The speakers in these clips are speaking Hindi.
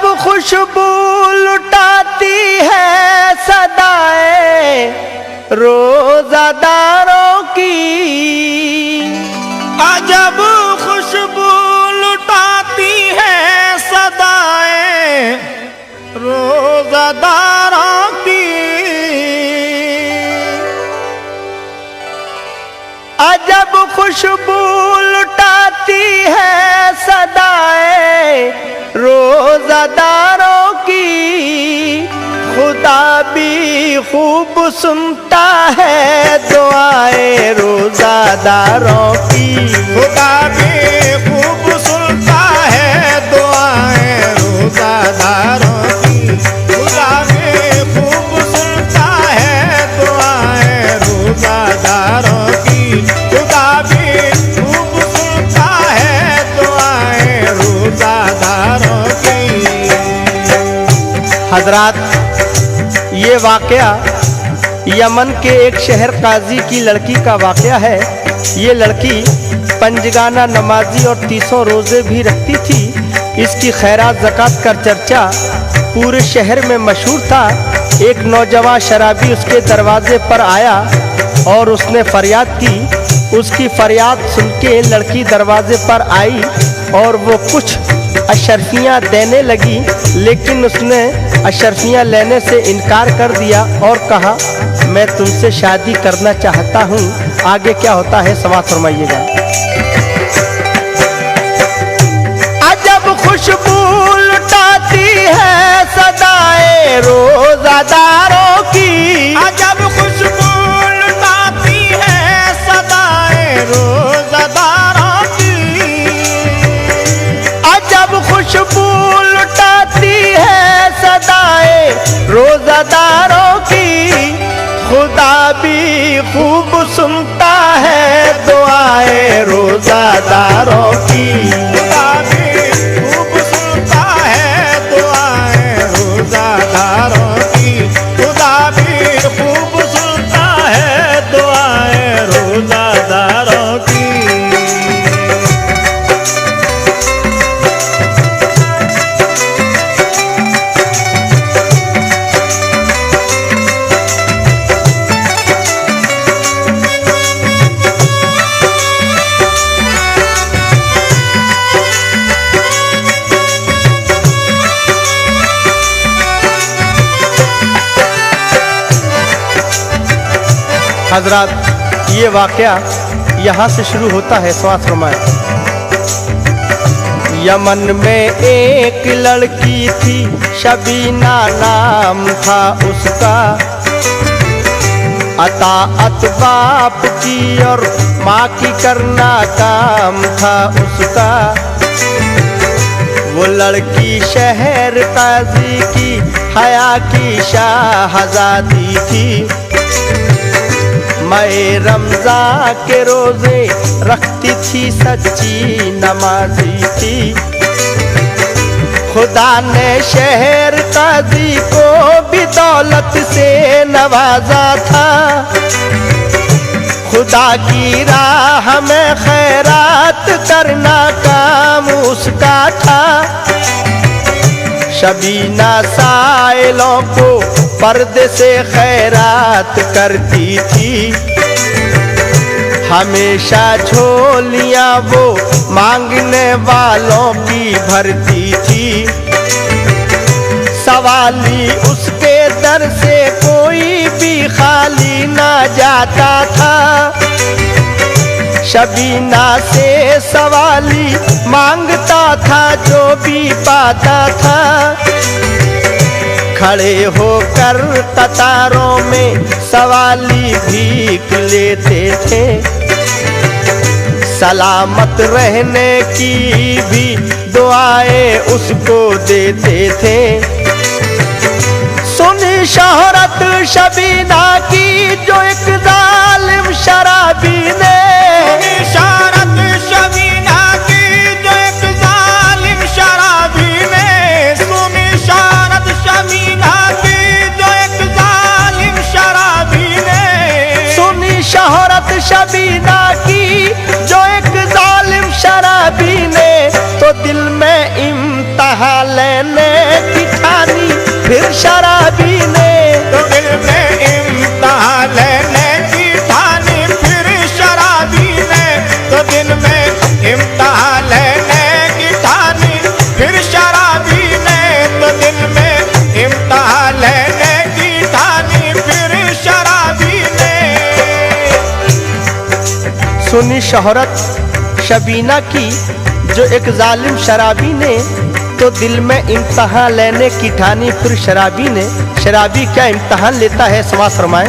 खुशबू लुटाती है सदाएं रोजादारों की, अजब खुशबू लुटाती है सदाएं रोजादारों की, अजब खुशबू लुटाती है सदाएं रोजादारों की। खुदा भी खूब सुनता है दुआएं रोजादारों की, खुदा भी खूब सुनता है दुआएं रोजादारों की, खुदा भी खूब सुनता है दुआएं रोजादारों की, खुदा भी खूब सुनता है दुआएं रोजादारों की। हजरात, ये वाकया यमन के एक शहर काजी की लड़की का वाकया है। ये लड़की पंजगाना नमाजी और 300 रोजे भी रखती थी। इसकी खैरात ज़कात का चर्चा पूरे शहर में मशहूर था। एक नौजवान शराबी उसके दरवाजे पर आया और उसने फरियाद की। उसकी फरियाद सुन के लड़की दरवाजे पर आई और वो कुछ अशर्फियाँ देने लगी, लेकिन उसने अशर्फियाँ लेने से इनकार कर दिया और कहा, मैं तुमसे शादी करना चाहता हूँ। आगे क्या होता है समाअत फरमाइएगा। अजब खुशबू लुटाती है सदाएं रोजादारों की, अजब खुशबू लुटाती है सदाएं रोजादारों की, अजब खुशबू लुटाती है सदाएं रोजादारों की। खुदा भी खूब सुनता है दुआएं रोजादारों की, खुदा भी खूब सुनता है दुआएं रोजादारों की, खुदा भी खूब सुनता है दुआएं रोजादारों की। हजरात, ये वाकया यहाँ से शुरू होता है। समाअत फरमाएं। यमन में एक लड़की थी, शबीना नाम था उसका। अताअत बाप की और माँ की करना काम था उसका। वो लड़की शहर काजी की हया की शाहजादी थी। मैं रमज़ान के रोजे रखती थी, सच्ची नमाजी थी। खुदा ने शहर काजी को भी दौलत से नवाजा था। खुदा की राह में खैरात करना काम उसका था। शबीना साइलों को पर्दे से खैरात करती थी। हमेशा झोलियां वो मांगने वालों की भरती थी। सवाली उसके दर से कोई भी खाली ना जाता था। शबीना से सवाली मांगता था जो भी पाता था। खड़े होकर कतारों में सवाली भीख लेते थे। सलामत रहने की भी दुआएं उसको देते थे। सुनी शोहरत शबीना की जो एक जालिम शराबी ने, शोहरत शबीना की जो एक जालिम शराबी ने, सुनी शोहरत शबीना की जो एक जालिम शराबी ने, सुनी शोहरत शबीना की जो एक जालिम शराबी ने, तो दिल में इम्तिहान लेने फिर शराबी ने। तो दिल में इम्तिहान लेने की ठानी फिर शराबी ने। तो दिल में इम्तिहान लेने की ठानी फिर शराबी ने। तो दिल में इम्तिहान लेने की ठानी फिर शराबी ने। सुनी शोहरत शबीना की जो एक जालिम शराबी ने, तो दिल में इम्तिहान लेने की ठानी फिर शराबी ने। शराबी क्या इम्तिहान लेता है, समाज फरमाए।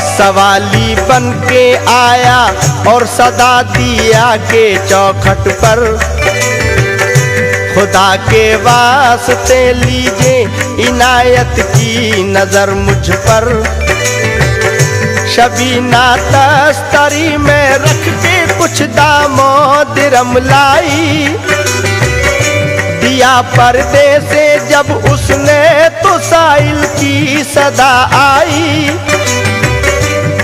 सवाली बन के आया और सदा दिया के चौखट पर, खुदा के वास्ते लीजिए इनायत की नजर मुझ पर। शबीना तस्तरी में रख के कुछ दामो दिरम लाई, दिया पर्दे से जब उसने तो साइल की सदा आई।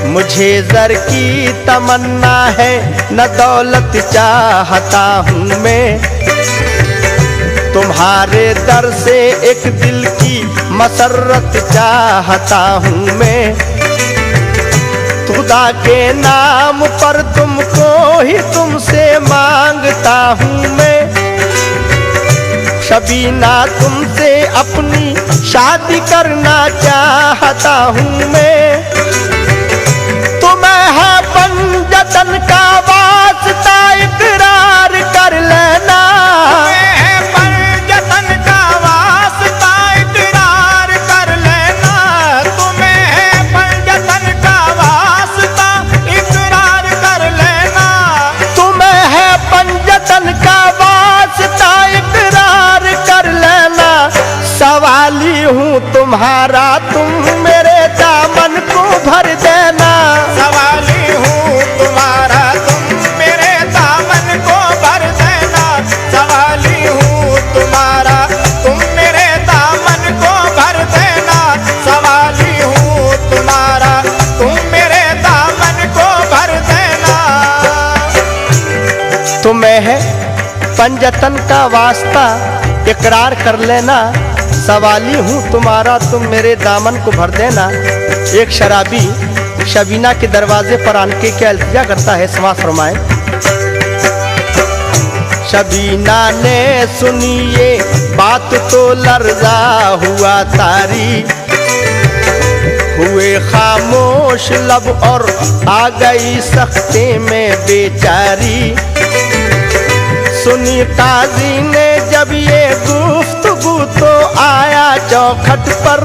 मुझे ज़र की तमन्ना है न दौलत चाहता हूँ मैं, तुम्हारे दर से एक दिल की मसरत चाहता हूँ मैं। खुदा के नाम पर तुमको ही तुमसे मांगता हूँ मैं। शबीना तुमसे अपनी शादी करना चाहता हूँ मैं। तुम्हें है पंजतन का वास्ता इकरार कर लेना। तुम्हें है पंजतन का वास्ता इकरार कर लेना। तुम्हें है पंजतन का वास्ता इकरार कर लेना। तुम्हें है पंजतन का वास्ता इकरार कर लेना। सवाली हूँ तुम्हारा, तुम मेरे दामन को भर देना। सवाली हूँ तुम्हारा, तुम मेरे दामन को भर देना। सवाली हूँ तुम्हारा, तुम मेरे दामन को भर देना। सवाली हूँ तुम्हारा, तुम मेरे दामन को भर देना। तुम्हें है पंजतन का वास्ता इकरार कर लेना। सवाली हूँ तुम्हारा, तुम मेरे दामन को भर देना। एक शराबी शबीना के दरवाजे पर आन के क्या इल्तिजा करता है, समाज फरमाए। शबीना ने सुनी ये बात तो लर्जा हुआ तारी, हुए खामोश लब और आ गई सख्ते में बेचारी। सुनी काजी ने जब ये गुफ्तगू तो आया चौखट पर,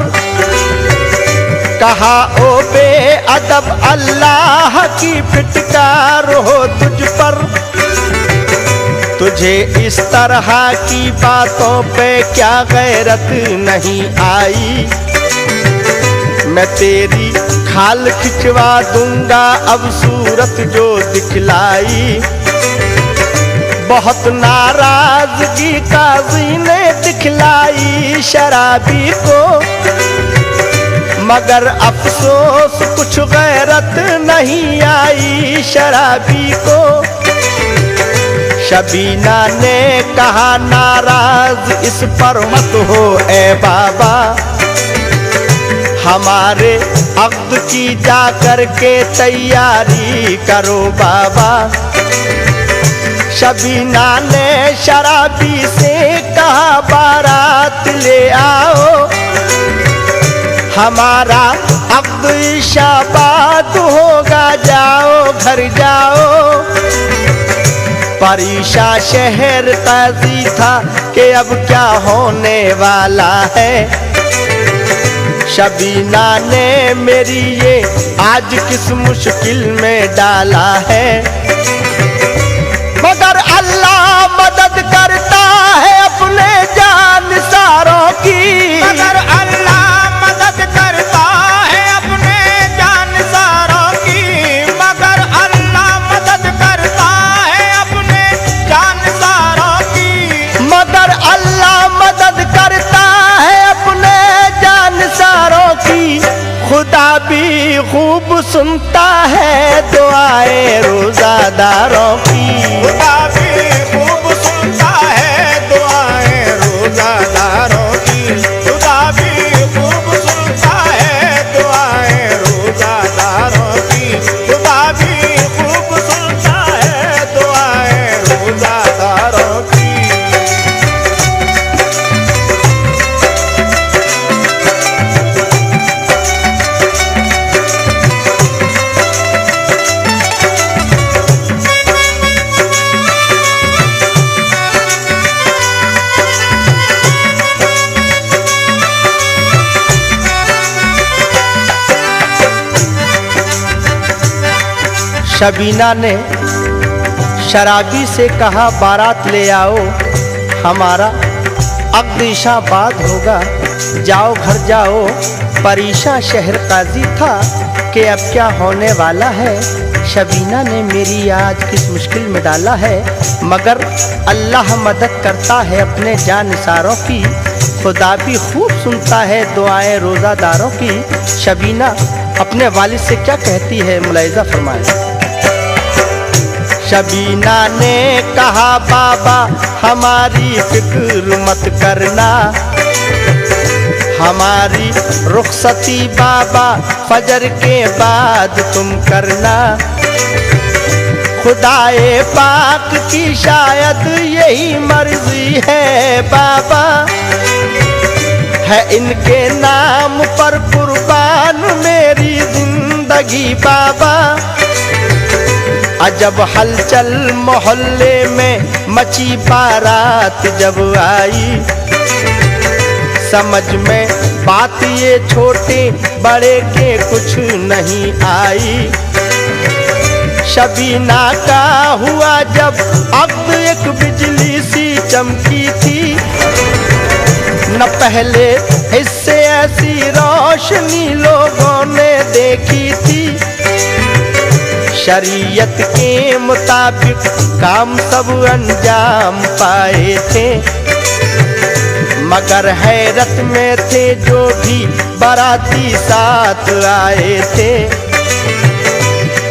कहा ओ बे अदब अल्लाह की फिटकार हो तुझ पर। तुझे इस तरह की बातों पे क्या गैरत नहीं आई, मैं तेरी खाल खिंचवा दूंगा अब सूरत जो दिखलाई। बहुत नाराजगी काजी ने दिखलाई शराबी को, मगर अफसोस कुछ गैरत नहीं आई शराबी को। शबीना ने कहा नाराज इस पर मत हो ए बाबा, हमारे अक़्द की जा कर के तैयारी करो बाबा। शबीना ने शराबी से कहा बारात ले आओ, हमारा अक़्द शाबाद होगा, जाओ घर जाओ। परीशा शहर ताज़ी था कि अब क्या होने वाला है। शबीना ने मेरी ये आज किस मुश्किल में डाला है, मगर अल्लाह मदद करता है अपने जानसारों की। मगर अल्लाह मदद करता है अपने जानसारों की। मगर अल्लाह मदद करता है अपने जानसारों की। मगर अल्लाह मदद करता है अपने जानसारों की। खुदा भी खूब सुनता है दुआएं रोजादारों की। खुदा भी खूब सुनता है दुआएं रोजादारों की। शबीना ने शराबी से कहा बारात ले आओ, हमारा अब्दिशाबाद होगा, जाओ घर जाओ। परीशा शहर काजी था कि अब क्या होने वाला है, शबीना ने मेरी आज किस मुश्किल में डाला है। मगर अल्लाह मदद करता है अपने जानिसारों की, खुदा भी खूब सुनता है दुआएं रोज़ादारों की। शबीना अपने वालिद से क्या कहती है, मुलाहिज़ा फरमाएं। शबीना ने कहा बाबा हमारी फिक्र मत करना, हमारी रुखसती बाबा फजर के बाद तुम करना। खुदाए पाक की शायद यही मर्जी है बाबा, है इनके नाम पर कुर्बान मेरी जिंदगी बाबा। अजब हलचल मोहल्ले में मची बारात जब आई, समझ में बात ये छोटे बड़े के कुछ नहीं आई। शबीना का हुआ जब अब एक बिजली सी चमकी थी, न पहले इससे ऐसी रोशनी लोगों ने देखी थी। शरीयत के मुताबिक काम सब अंजाम पाए थे, मगर हैरत में थे जो भी बाराती साथ आए थे।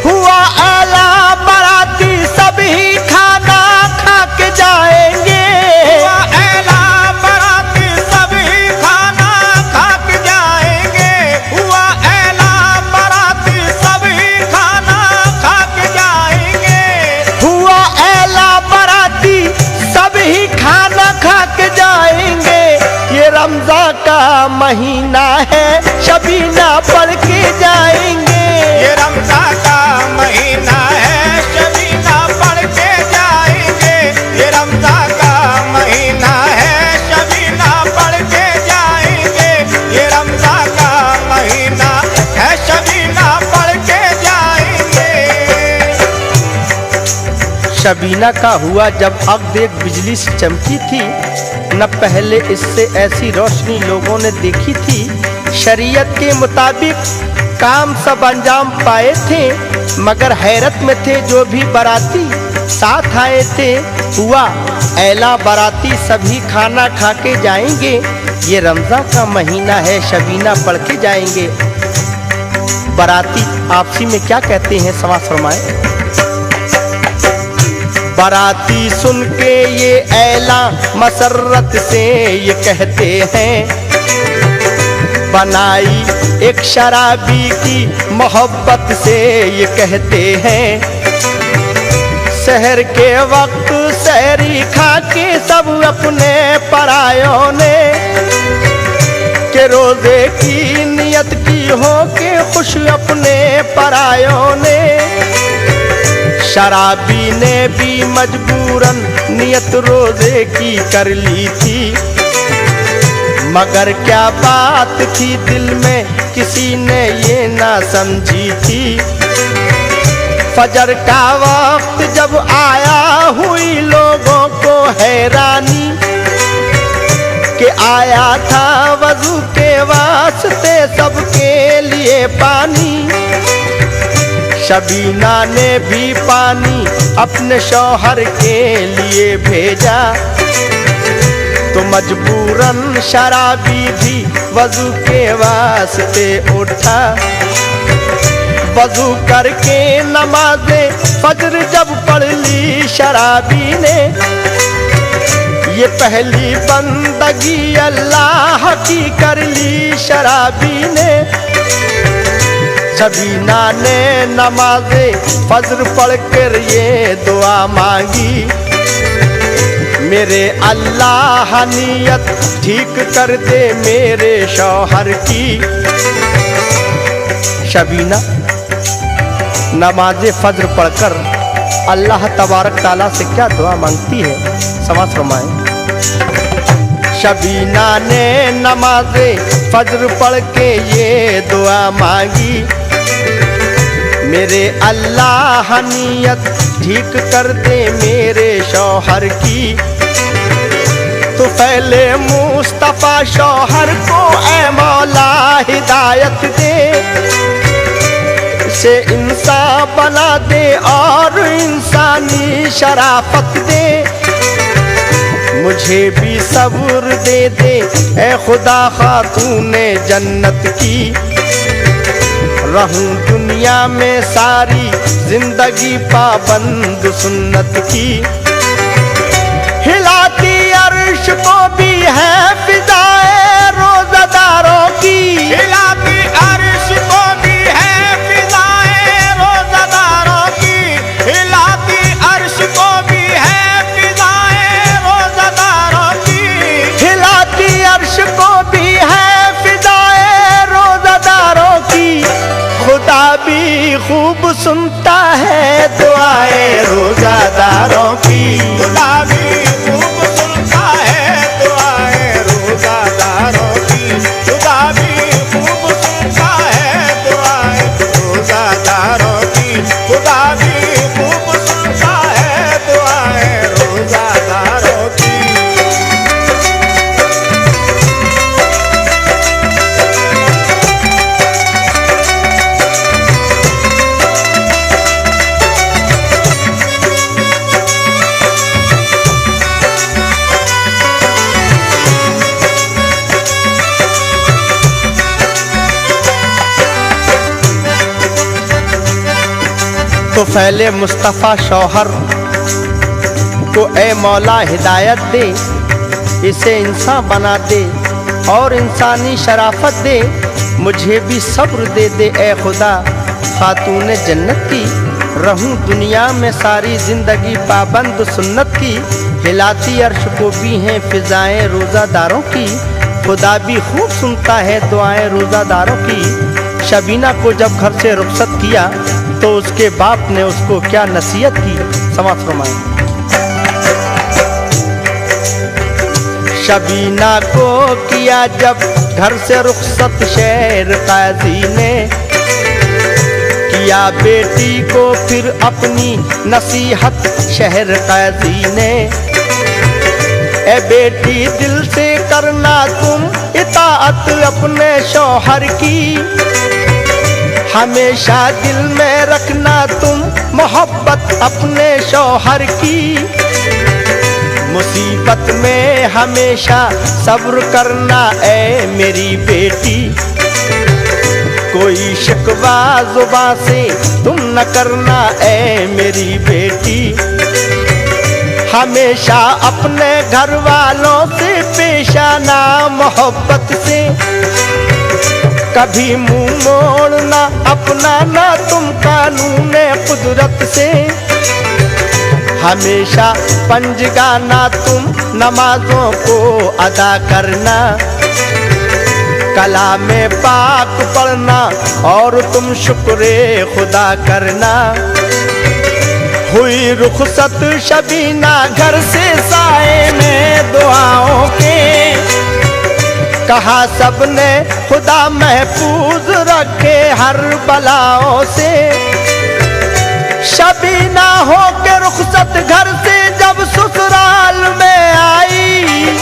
हुआ आला बाराती सभी खाना खा के जाएंगे, हुआ आला बाराती सभी खाना खा के जाएंगे, हुआ आला बाराती सभी खाना खा के जाएंगे। हुआ आला बाराती सभी खाना खा के जाएंगे। ये रमज़ान का महीना है, शबीना पढ़ के जाएंगे। ये रमज़ान का महीना है, शबीना पढ़ के जाएंगे। ये रमज़ान का महीना है, शबीना पढ़ के जाएंगे। ये रमज़ान का महीना है, शबीना पढ़ के जाएंगे। शबीना का हुआ जब अब एक बिजली से चमकी थी, न पहले इससे ऐसी रोशनी लोगों ने देखी थी। शरीयत के मुताबिक काम सब अंजाम पाए थे, मगर हैरत में थे जो भी बाराती साथ आए थे। हुआ ऐला बाराती सभी खाना खा के जाएंगे। ये रमज़ान का महीना है, शबीना पढ़ के जाएंगे। बाराती आपसी में क्या कहते हैं, समाज फरमाएं। बाराती सुन के ये ऐला मसरत से ये कहते हैं, बनाई एक शराबी की मोहब्बत से ये कहते हैं। सहर के वक्त सहरी खा के सब अपने परायों ने, के रोजे की नियत की हो के खुश अपने परायों ने। शराबी ने भी मजबूरन नियत रोजे की कर ली थी, मगर क्या बात थी दिल में किसी ने ये ना समझी थी। फजर का वक्त जब आया हुई लोगों को हैरानी, कि आया था वजू के वास्ते सबके लिए पानी। शबीना ने भी पानी अपने शौहर के लिए भेजा, तो मजबूरन शराबी भी वजू के वास्ते उठा। वजू करके नमाज़े फजर जब पढ़ ली शराबी ने, ये पहली बंदगी अल्लाह की कर ली शराबी ने। शबीना ने नमाज़े फजर पढ़ कर ये दुआ मांगी, मेरे अल्लाह नियत ठीक कर दे मेरे शौहर की। शबीना नमाज फजर पढ़कर अल्लाह तबारक ताला से क्या दुआ मांगती है, समाज फरमाएं। शबीना ने नमाज फजर पढ़ के ये दुआ मांगी, मेरे अल्लाह नियत ठीक कर दे मेरे शौहर की। तो पहले मुस्तफा शौहर को ऐ मौला हिदायत दे, से इंसान बना दे और इंसानी शराफत दे। मुझे भी सब्र दे दे ए खुदा खातूने जन्नत की। रहूं दुनिया में सारी जिंदगी पाबंद सुन्नत की। हिलाती अर्श को भी है फिजाए रोज़ादारों की। हिलाती अर्श को भी है फिजाए रोज़ादारों की। हिलाती अर्श को भी है फिजाए रोज़ादारों की। हिलाती अर्श को भी है फिजाए रोज़ादारों की। खुदा भी खूब सुनता है दुआएं रोज़ादारों की। खुदा भी खूब सुनता है दुआएं रोज़ादारों की। खुदा भी खूब सुनता है दुआएं रोज़ादारों की। खुदा भी खूब सुनता है दुआएं रोज़ादारों की। तो फैले मुस्तफ़ा शौहर को ए मौला हिदायत दे, इसे इंसान बना दे और इंसानी शराफत दे। मुझे भी सब्र दे दे ए खुदा खातून जन्नत की। रहूं दुनिया में सारी जिंदगी पाबंद सुन्नत की। हिलाती अर्श को भी हैं फिजाएं रोज़ादारों की। खुदा भी खूब सुनता है दुआएं रोज़ादारों की। शबीना को जब घर से रुखसत किया तो उसके बाप ने उसको क्या नसीहत की, समाज फरमाएं। शबीना को किया जब घर से रुखसत शहर काजी ने, किया बेटी को फिर अपनी नसीहत शहर काजी ने। ए बेटी दिल से करना तुम इताअत अपने शौहर की। हमेशा दिल में रखना तुम मोहब्बत अपने शौहर की। मुसीबत में हमेशा सब्र करना ए मेरी बेटी। कोई शिकवा जुबां से तुम न करना ए मेरी बेटी। हमेशा अपने घर वालों से पेश आना मोहब्बत से। कभी मुंह मोड़ना अपना ना तुम कानून कुदरत से। हमेशा पंज गाना तुम नमाजों को अदा करना। कलाम पाक पढ़ना और तुम शुक्र खुदा करना। हुई रुखसत शबीना घर से साए में दुआओं के। कहा सबने खुदा महफूज रखे हर बलाओं से। शबीना हो के रुखसत घर से जब ससुराल में आई।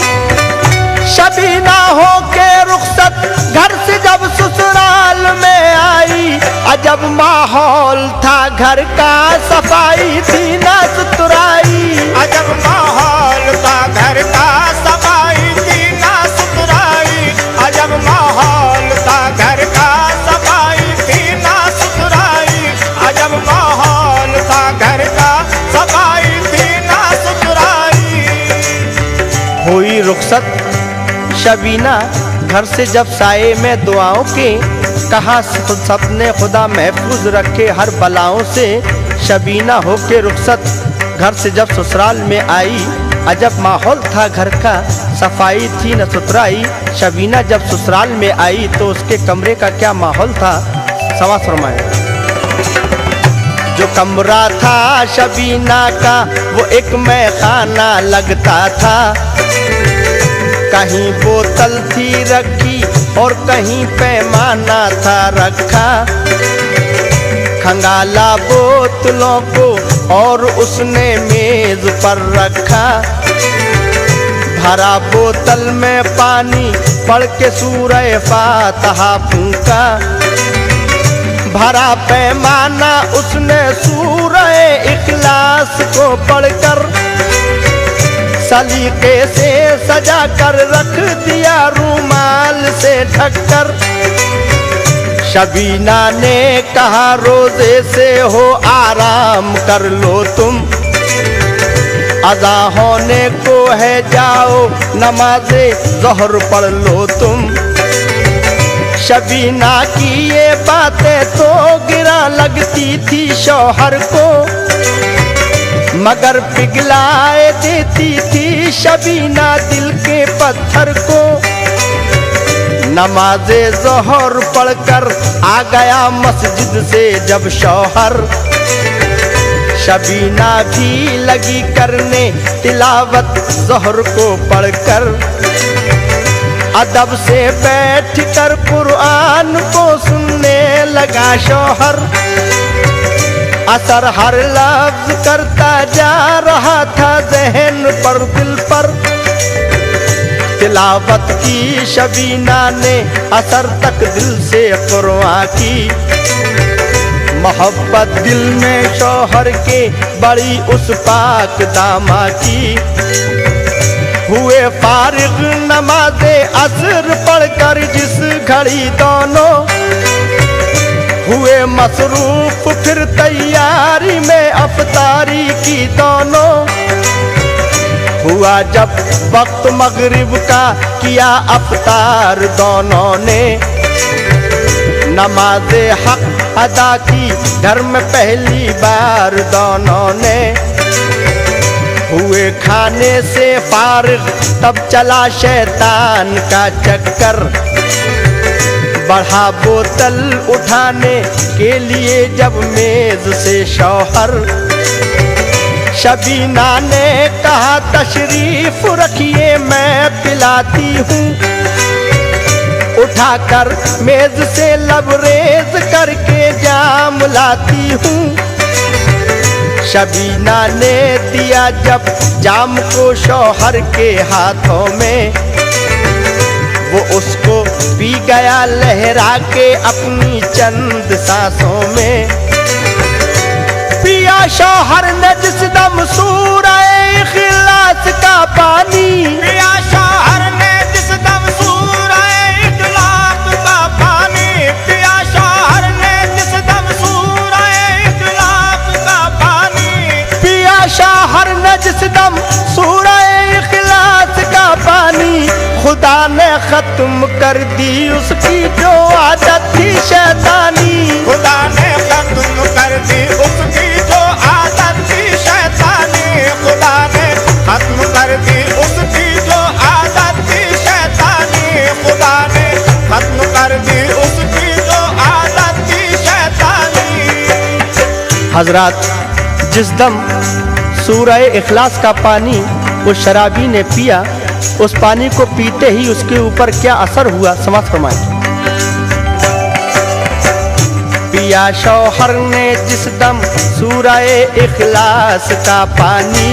शबीना हो के रुखसत घर से जब ससुराल में आई। अजब माहौल था घर का सफाई थी ना सुथराई। अजब माहौल था घर का सफाई थी ना सुथराई। अजब माहौल था घर का सफाई थी ना सुथराई। अजब माहौल था घर का सफाई थी ना सुथराई। हुई रुखसत शबीना घर से जब साए में दुआओं के। कहा सपने खुदा महफूज रखे हर बलाओं से। शबीना होके रुखसत घर से जब ससुराल में आई। अजब माहौल था घर का सफाई थी न सुथराई। शबीना जब ससुराल में आई तो उसके कमरे का क्या माहौल था, समाज फरमाए। जो कमरा था शबीना का वो एक मैखाना लगता था। कहीं बोतल थी रखी और कहीं पैमाना था रखा। खंगाला बोतलों को और उसने मेज पर रखा। भरा बोतल में पानी पढ़ के सूरह फातिहा फूंका। भरा पैमाना उसने सूरह इखलास को पढ़कर सलीके से सजा कर रख दिया रूमाल से ढककर। शबीना ने कहा रोजे से हो आराम कर लो तुम, अज़ा होने को है जाओ नमाज़े ज़ोहर पढ़ लो तुम। शबीना की ये बातें तो गिरा लगती थी शौहर को, मगर पिघलाए देती थी शबीना दिल के पत्थर को। नमाज़े ज़ोहर पढ़कर आ गया मस्जिद से जब शौहर, शबीना भी लगी करने तिलावत ज़ोहर को पढ़कर। अदब से बैठ कर कुरान को सुनने लगा शौहर, असर हर लफ्ज करता जा रहा था ज़हन पर दिल पर। तिलावत की शबीना ने असर तक दिल से कुरान की, मोहब्बत दिल में शौहर के बड़ी उस पाक दामा की। हुए फारिग नमाज़े असर पढ़कर जिस घड़ी दोनों, हुए मसरूफ फिर तैयारी में अफ्तारी की दोनों। हुआ जब वक्त मगरिब का किया अफ्तार दोनों ने, नमाज़े हक अदा की घर में पहली बार दोनों ने। हुए खाने से फारिग तब चला शैतान का चक्कर, बढ़ा बोतल उठाने के लिए जब मेज से शौहर। शबीना ने कहा तशरीफ रखिए मैं पिलाती हूँ, उठाकर मेज से लबरेज करके जाम लाती हूँ। शबीना ने दिया जब जाम को शौहर के हाथों में, वो उसको पी गया लहरा के अपनी चंद सांसों में। पिया शौहर ने जिस दम सूरह इखलास का पानी, पिया शौहर ने जिस दम सूरह इखलास का पानी, पिया शौहर ने जिस दम सूरह इखलास का पानी, पिया शौहर ने जिस दम सूरह इखलास का पानी। खुदा ने खत्म कर दी उसकी जो आदत थी शैतानी, खुदा ने खत्म कर दी उसकी जो आदत थी शैतानी, खुदा ने खत्म कर दी उसकी जो आदत थी शैतानी, खुदा ने खत्म कर दी उसकी जो आदत थी शैतानी। हजरात, जिस दम सूरह इखलास का पानी उस शराबी ने पिया, उस पानी को पीते ही उसके ऊपर क्या असर हुआ समाज फरमाएं। पिया शौहर ने जिस दम सूरह इखलास का पानी,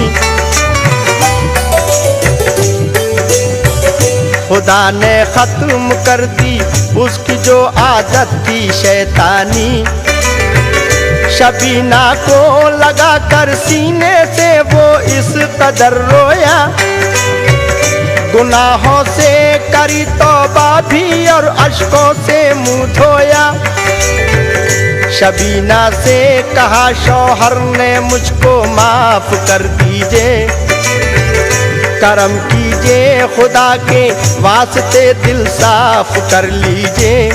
खुदा ने खत्म कर दी उसकी जो आदत थी शैतानी। शबीना को लगा कर सीने से वो इस कदर रोया, गुनाहों से करी तौबा भी और अश्कों से मुंह धोया। शबीना से कहा शौहर ने मुझको माफ कर दीजिए, करम कीजिए खुदा के वास्ते दिल साफ कर लीजिए।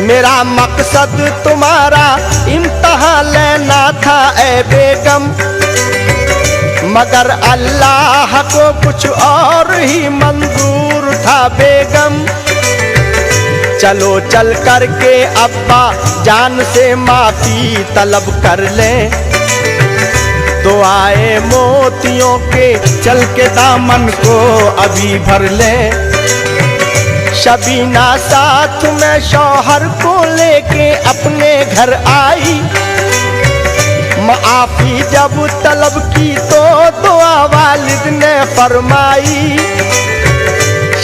मेरा मकसद तुम्हारा इम्तिहान लेना था ए बेगम, मगर अल्लाह को कुछ और ही मंजूर था बेगम। चलो चल करके अब्बा जान से माफी तलब कर ले, दुआए मोतियों के चल के दामन को अभी भर ले। शबीना साथ में शौहर को लेके अपने घर आई। माफी जब तलब की तो दुआ वालिद ने फरमाई।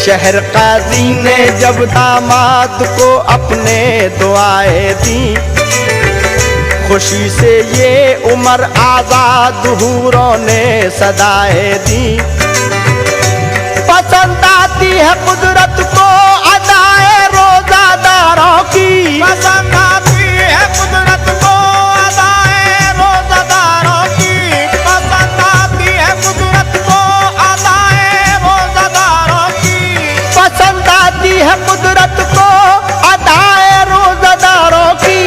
शहर काजी ने जब दामाद को अपने दुआएं दी, खुशी से ये उम्र आजाद हूरों ने सदाएं दी। पसंद आती है कुदरत को अदाए रोजादारों की, पसंद आती है कुदरत को अदाए रोजादारों की, पसंद आती है कुदरत को अदाए रोजादारों की, पसंद आती है कुदरत को अदाए रोजादारों की।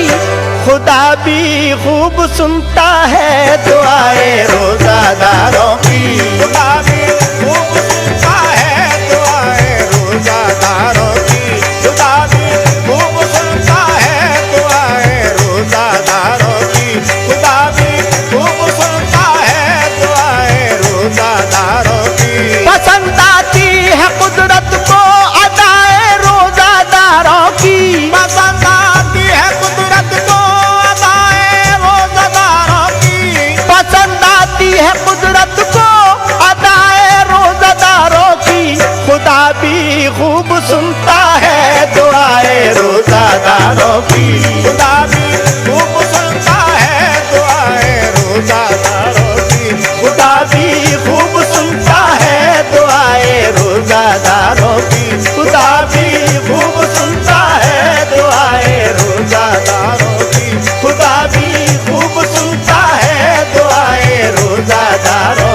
खुदा भी खूब सुनता है दुआए रोजादारों की। खुदा भी खूब सुनता है दुआए रोजादारों की, खुदा भी खूब सुनता है दुआए रोजादारों की, खुदा भी खूब सुनता है दुआए रोजादारों की। पसंद आती है कुदरत को अदाए रोजादारों की, पसंद आती है कुदरत को अदाए रोजादारों की, पसंद आती है कुदरत को अदाए रोजादारों की। खुदा भी खूब सुनता है दुआए रोजादारों की। खुदा भी खूब सुनता है दुआए रोजादारों की, खुदा भी खूब सुनता है दुआए रोजादारों की। खुदा भी खूब सुनता है दुआए रोजादारों की। खुदा भी खूब सुनता है दुआए रोजादारों